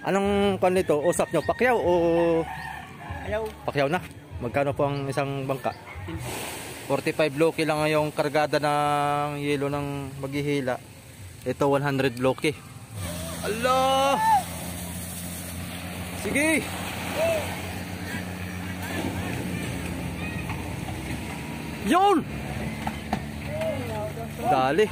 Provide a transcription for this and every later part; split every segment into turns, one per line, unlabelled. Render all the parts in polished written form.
Anong kan nito? Usap nyo? Pakyaw o...
Ayaw.
Pakyaw na? Magkano po ang isang bangka? 45 bloke lang yung kargada ng yelo ng maghihila. Ito 100 bloke. Allah! Sige! Yun! Dali!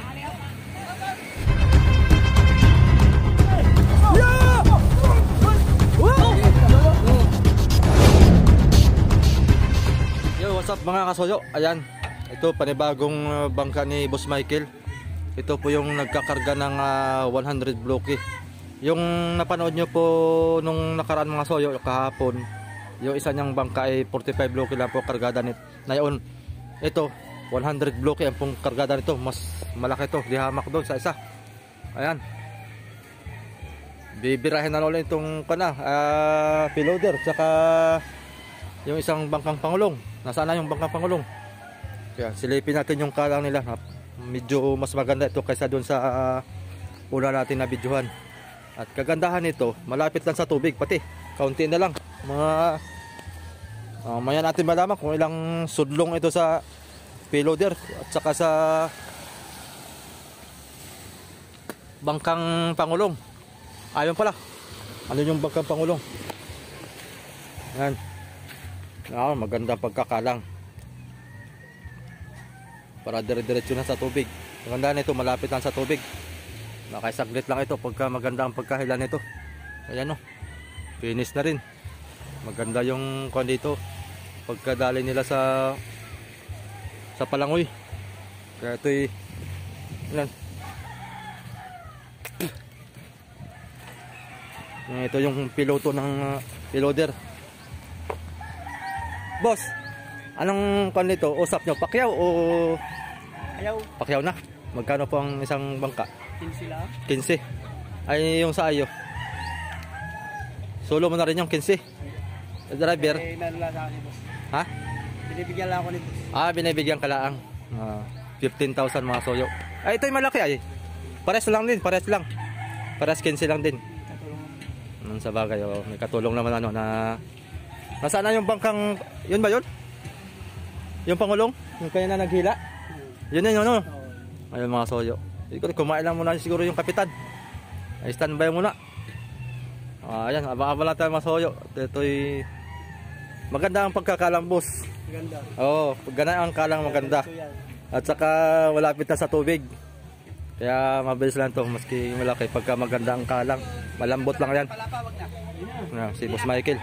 Yo, what's up mga kasoyo? Ayan, ito panibagong bangka ni Boss Michael. Ito po yung nagkakarga ng 100 bloke. Yung napanood nyo po nung nakaraan mga soyo kahapon, yung isa niyang bangka ay 45 bloke lang po kargada nito. Ngayon, ito 100 bloke ang pong kargada nito. Mas malaki to, di hamak doon sa isa. Ayan. Bibirahin na ulit itong piloder tsaka yung isang bangkang pangulong. Nasaan na yung bangkang pangulong? Kaya silipin natin yung kalang nila. Medyo mas maganda ito kaysa doon sa una natin na videohan. At kagandahan nito, malapit lang sa tubig pati. Kaunti na lang. Maya natin malaman kung ilang sudlong ito sa piloder at saka sa bangkang pangulong. Ayun pala. Ano yung bangkang pangulong? Yan. Magandang pagkakalang. Para dire-diretso na sa tubig. Maganda nito, malapit lang sa tubig. Nakaisaglit lang ito pagka maganda ang pagkahilan nito. Ayan o. Finish na rin. Maganda yung kuwan dito. Pagkadali nila sa palangoy. Kaya ito'y yan. Ito yung piloto ng piloder. Boss, anong kuwan nito? Usap nyo? Pakyaw o...
Ayaw.
Pakyaw na? Magkano po ang isang bangka?
15 lang.
15. Ay yung sa iyo. Solo mo na rin yung 15. Driver.
Eh, nalala sa akin, boss.
Ha?
Binibigyan lang ako ni boss.
Binibigyan ka lang. 15,000 mga soyo. Ay, ito'y malaki ay. Pares lang din, pares lang. Pares 15 lang din. Sa bagay, may katulong naman na nasaan na yung bangkang, yun ba yun? Yung pangulong? Yung kaya na naghila? Yun yun, no? Ayun mga soyo. Kumain lang muna siguro yung kapitan. Ay, standby muna. Ayan, abang-abang lang tayo mga soyo. Ito'y maganda ang pagkakalang, boss.
Maganda.
Oo, gana ang kalang maganda. At saka malapit na sa tubig. Kaya mabilis lang to, maski malaki. Pagka maganda ang kalang, malambot lang yan. Si Boss Michael.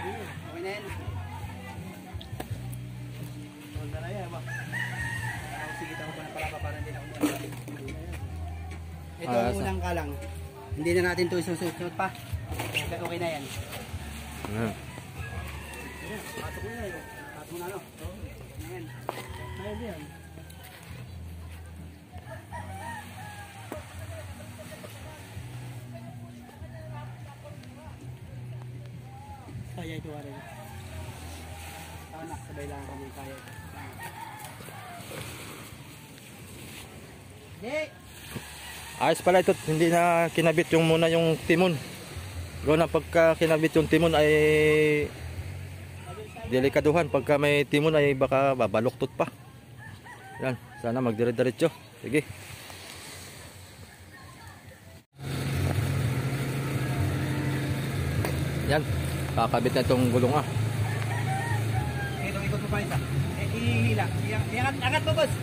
Ito ang unang kalang. Hindi na natin ito isusunod pa. Okay na yan. Patok mo na yun. Patok mo na no. Ayan. Ayan yan. Kaya ito rin. Anak, sabay lang kami kaya. Hey!
Ayos pala ito, hindi na kinabit yung muna yung timon. Gawa na pagka kinabit yung timon ay delikaduhan. Pagka may timon ay baka babaluktot pa. Yan, sana magdire-diretso. Sige. Yan, kakabit na itong gulong
Ito, ikot mo pa isa. Ihila. Angat mo, boss.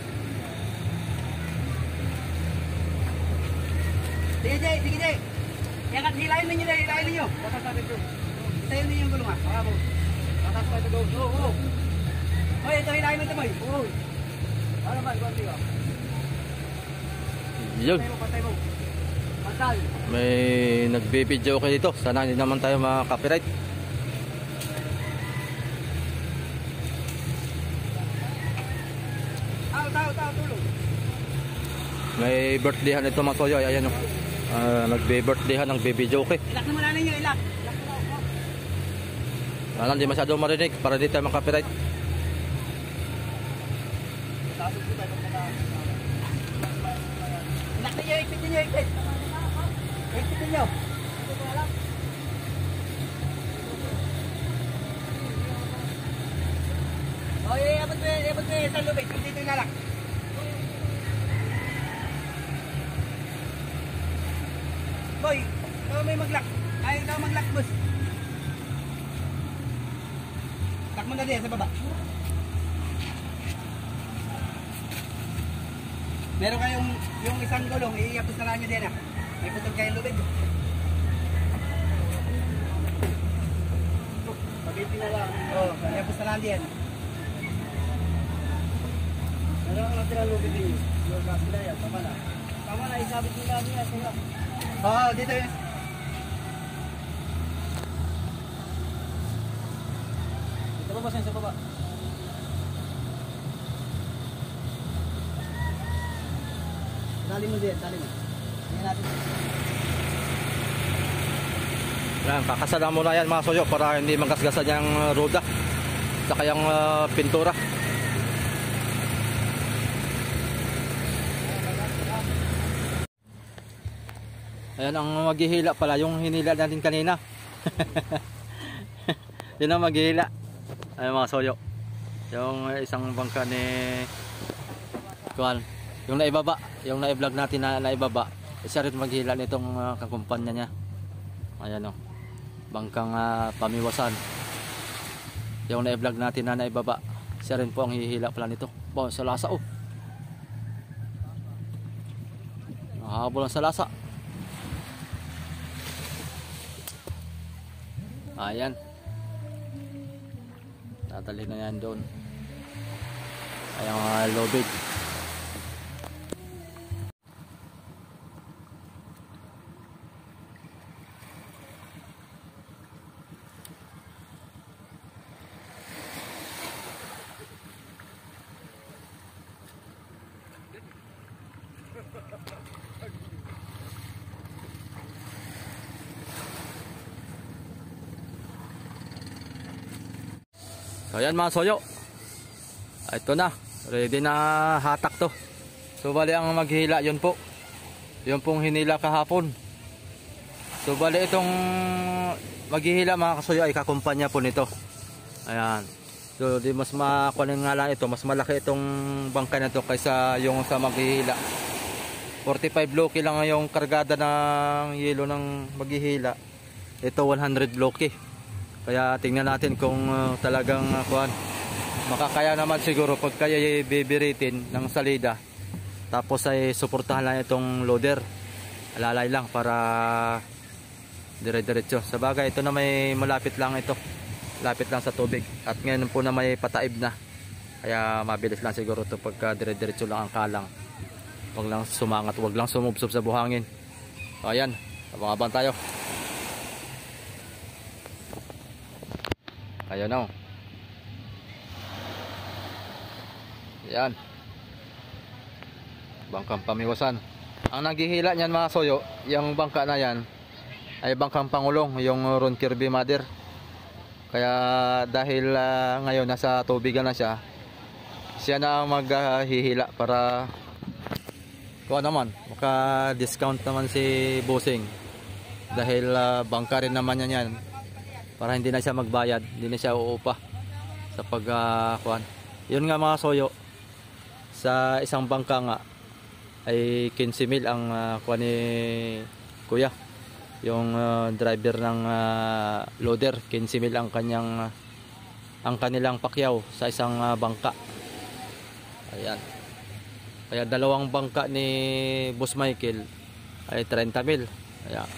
Sige, Jay. Sige, Jay. Hilahin ninyo, Jay. Hilahin ninyo. Tatasabi ko. Isayin ninyo yung gulong, Bravo. Tatasabi ko. Oo. Hoy, ito hilahin mo ito, boy. Oo. Ano ba? Iguanti ko.
Yun.
Patay mo. Pasal.
May nagbe-video kayo dito. Sana hindi naman tayo maka-copyright.
Tao, tulong.
May birthdayhan ito mga soyo. Ayan o. Nagbe-birthdayhan ng baby joke.
Ilak naman na ninyo, ilak.
Sana hindi masyado marinig para di tayo maka-copyright.
Ilak ninyo, ikpit ninyo, ikpit. Ikpit ninyo. Sa lubig, dito yung lalak. Boy, ikaw may mag-lock. Ay, ikaw mag-lock, boss. Lock mo na din sa baba. Meron kayong yung isang gulong, iiyapos na lang nyo din, ah. May putol kayong lubid. Pag-ipin na lang. Oo, iiyapos na lang din. Meron ang natin ang lubid din. Yung gas na yan, tama na. Tama na, isabit nyo lang yan. Oo, dito yun. Dito ba sa baba? Tali mo din, tali mo. Tingnan natin.
Yan, kakasalan mo na yan mga soyo para hindi magasgasan yung roda saka yung pintura. Ayan ang maghihila pala, yung hinila natin kanina. Yun ang maghihila. Ayan mga soyo, yung isang bangka ni Kuan, yung naibaba, yung na-vlog natin na naibaba, isa rin maghihila nitong kakumpanya niya. Ayan o, bangkang pamiwasan. Yung na-vlog natin na naibaba, isa rin po ang hihila pala nito. Bo, sa lasa o, nahabol ang sa lasa. Ayan, tatali na yan doon. Ayan mga lobig. So ayan mga soyo, ito na, ready na hatak to. So bali ang maghihila yun po, yun pong hinila kahapon. So bali itong maghihila mga kasoyo ay kakumpanya po nito. Ayan, so di mas makunin nga lang ito, mas malaki itong bangka na to kaysa yung sa maghihila. 45 bloke lang yung kargada ng yelo ng maghihila, ito 100 bloke. Kaya tingnan natin kung talagang kuan, makakaya naman siguro pag kaya bibiritin ng salida. Tapos ay suportahan lang itong loader. Alalay lang para dire-diretso. Sa bagay ito na may malapit lang ito. Lapit lang sa tubig. At ngayon po na may pataib na. Kaya mabilis lang siguro ito pagka dire-diretso lang ang kalang. Huwag lang sumangat, huwag lang sumubsob sa buhangin. So ayan, abang-abang tayo. Ayun na. Yan. Bangkang pamiwasan. Ang naghihila niyan mga soyo, yung bangka na yan ay bangkang pangulong, yung Ron Kirby Mother. Kaya dahil ngayon nasa tubigan na siya, siya na ang maghihila para kuha naman, maka-discount naman si Bossing. Dahil bangka rin naman yan. Para hindi na siya magbayad, hindi na siya uupa sa pagkuhan. Yun nga mga soyo, sa isang bangka nga ay 15,000 ang kuha ni Kuya. Yung driver ng loader, 15,000 ang kanilang pakyaw sa isang bangka. Ayan. Kaya dalawang bangka ni Boss Michael ay 30,000. Ayan.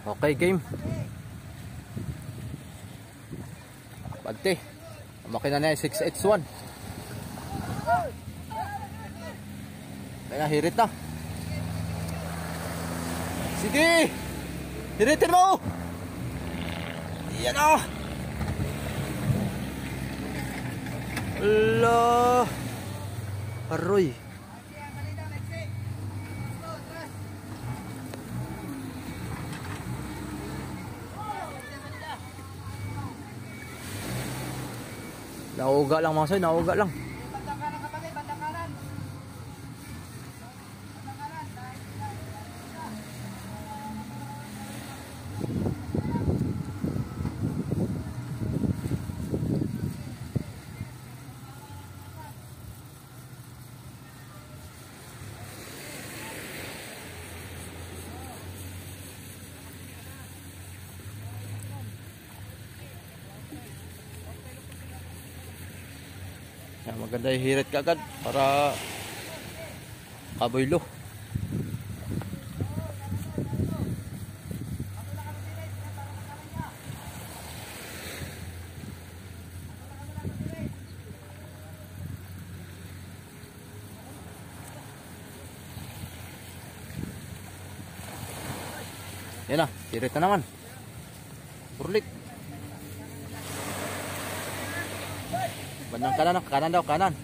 Okay, game. Pagti. Makina na yung 6H1. Kaya hirit na. Sige! Hiritin mo! Yan o! Allah! Aroy! Nauga lang mga soy, nauga lang.
Bandang kanan kapatid, bandang kanan. Bandang kanan.
Yan, maganda ihirit ka agad para kaboylo. Yan na, hirit na naman. Urlit. Bandang kanan, kanan daw, kanan.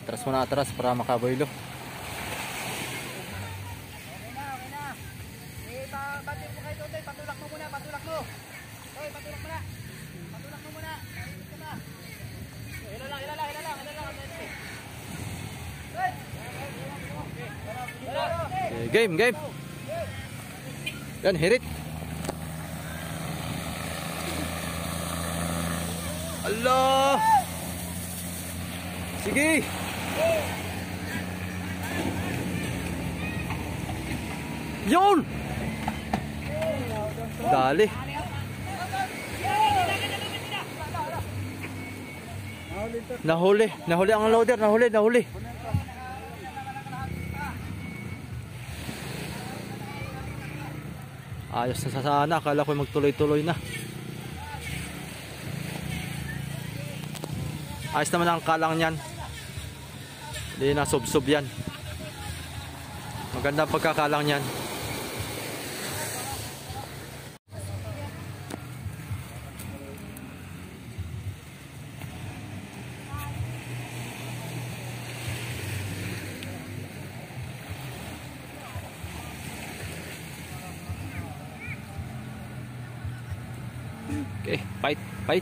Atras muna, atras para makaboylo.
Okay na. Batir mo kayo doon, patulak mo muna, patulak mo. Hoy, patulak mo na. Patulak mo muna. Ito na. Hila lang.
Okay, game. Yan, hirit. Allah. Sige. Yun. Dali. Nahuli ang loader, nahuli. Ayos na sana, akala ko magtuloy-tuloy na. Ayos naman ang kalang niyan. Hindi na sub-sub yan. Maganda ang pagkakalang niyan. Okay, fight.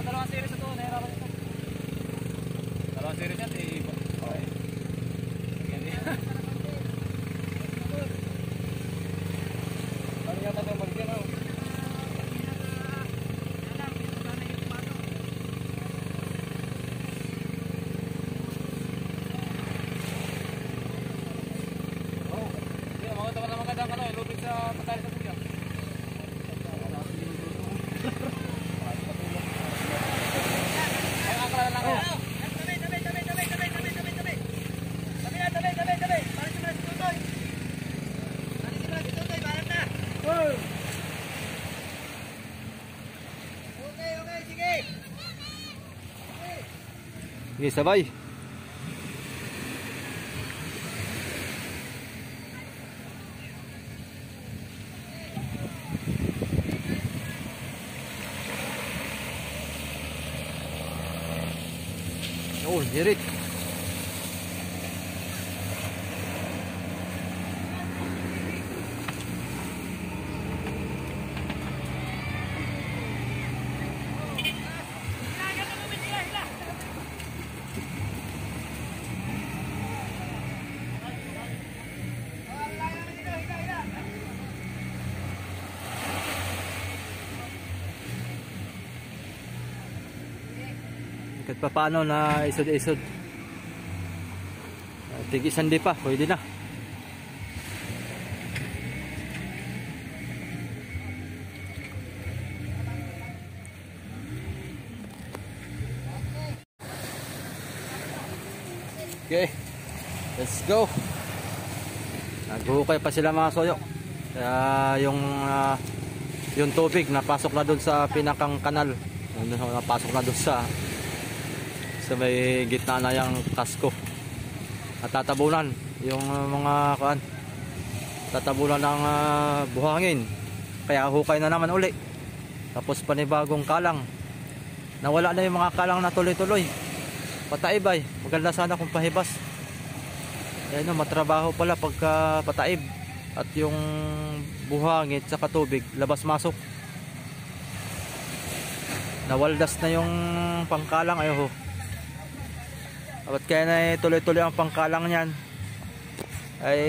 Dalawang series na to, nahirapan ito. Dalawang series yan, okay. Ano yata itong maligyan, no? Lupit sa patali sa kuya. Ay, akala lang yan. Tabi. Para si Tutoy. Balat na. Okay, sige.
Sige, sabay. Oh, hirit. Kahit pa paano na isod-isod. Tig-isang di pa, pwede na. Okay, let's go. Naghuhukay pa sila mga soyo. Kaya yung tubig napasok na doon sa pinakang kanal. Napasok na doon sa may gitna na yung kasko. At tatabunan yung mga tatabunan ng buhangin. Kaya hukay na naman uli. Tapos panibagong kalang. Nawala na yung mga kalang na tuloy-tuloy. Pataib ay maganda sana kung pahibas. Ayun, matrabaho pala pagka pataib. At yung buhangin sa katubig labas-masok. Nawaldas na yung pangkalang. Ayaw ho. At kaya na tuloy-tuloy ang pangkalang niyan ay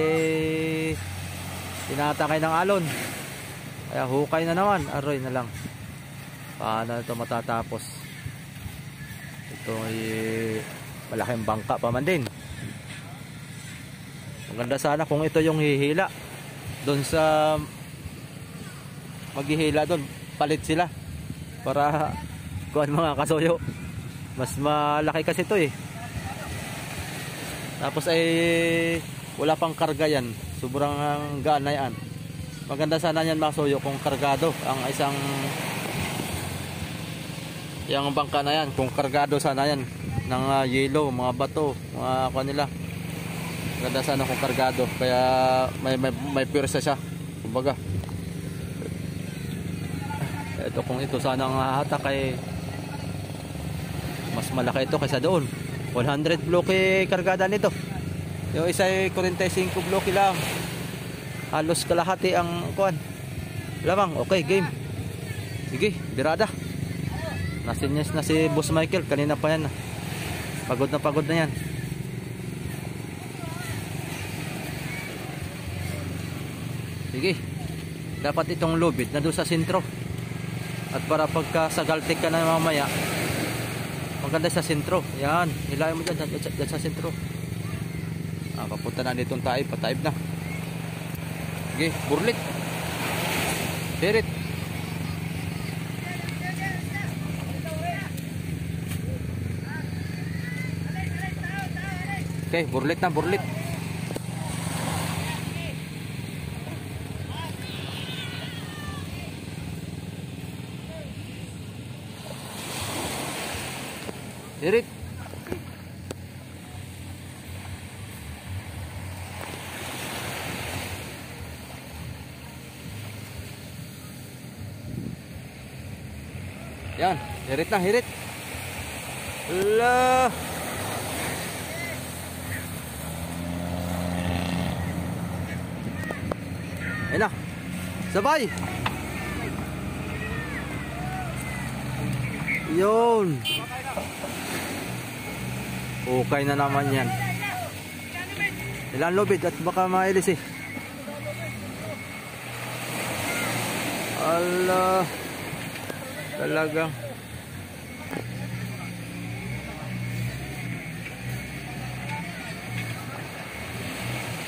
tinatakay ng alon. Kaya hukay na naman. Aroy na lang. Paano ito matatapos? Ito ay malaking bangka pa man din. Maganda sana kung ito yung hihila doon sa maghihila doon. Palit sila para kuhan mga kasuyo. Mas malaki kasi ito eh. Tapos ay wala pang karga yan. Sobrang gaan na yan. Maganda sana yan mga suyo kung kargado ang isang yung bangka na yan. Kung kargado sana yan ng yelo, mga bato, mga kanila. Maganda sana kung kargado. Kaya may pwersa siya. Kumbaga. Ito kung ito sana ang hahatak ay mas malaki ito kaysa doon. 100 bloke kargada nito. Yung isa ay 45 bloke lang. Halos kalahati ang kuan. Lamang, okay, game. Sige, birada. Nasinyas na si Boss Michael. Kanina pa yan. Pagod na yan. Sige. Dapat itong lubid na doon sa sentro. At para pagka sa Galtic ka na mamaya, maganda sa sentro. Yan. Hilahin mo dyan sa sentro. Papunta na ditong taib. Pataib na. Sige. Burlit. Hirit. Okay. Burlit na. Burlit. Hirit. Yan, hirit na, hirit. Ala. Ayun na. Sabay. Yun. Okay na naman yan. Ilan lubid at baka mailis eh. Allah. Talagang.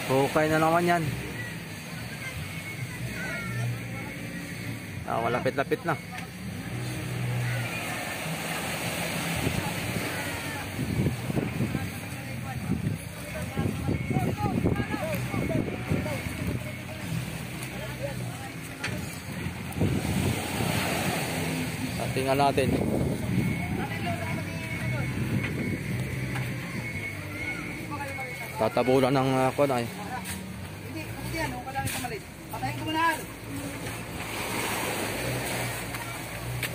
Okay na naman yan. Malapit-lapit na. Tingnan natin. Tatabunan ng kuwan ay.
Hindi, kasi yan, huwag ka lang isang patayin ko muna.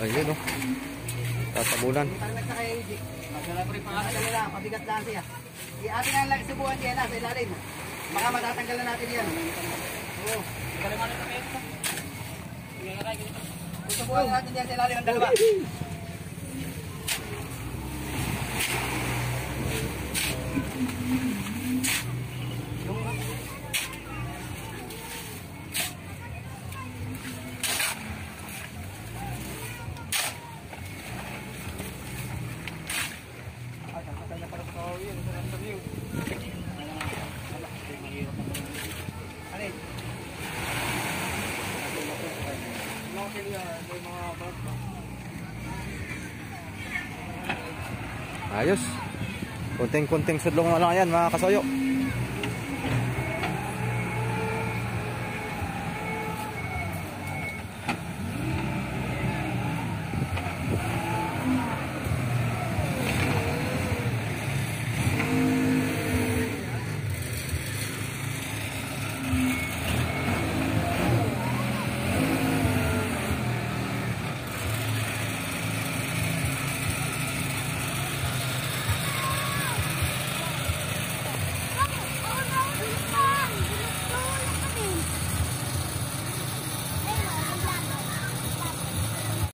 Ayun o. Tatabunan.
Parang nagsakay yung jeep. Magdala ko rin pangalan nila, pabigat lang siya. Atin ang lang subuhan siya na sa ilalim. Baka matatanggalan natin yan. Oo. Subuhan natin yan sa ilalim ng dalawa.
Ayos. Kunting-kunting sudlong na lang yan mga kasoyo.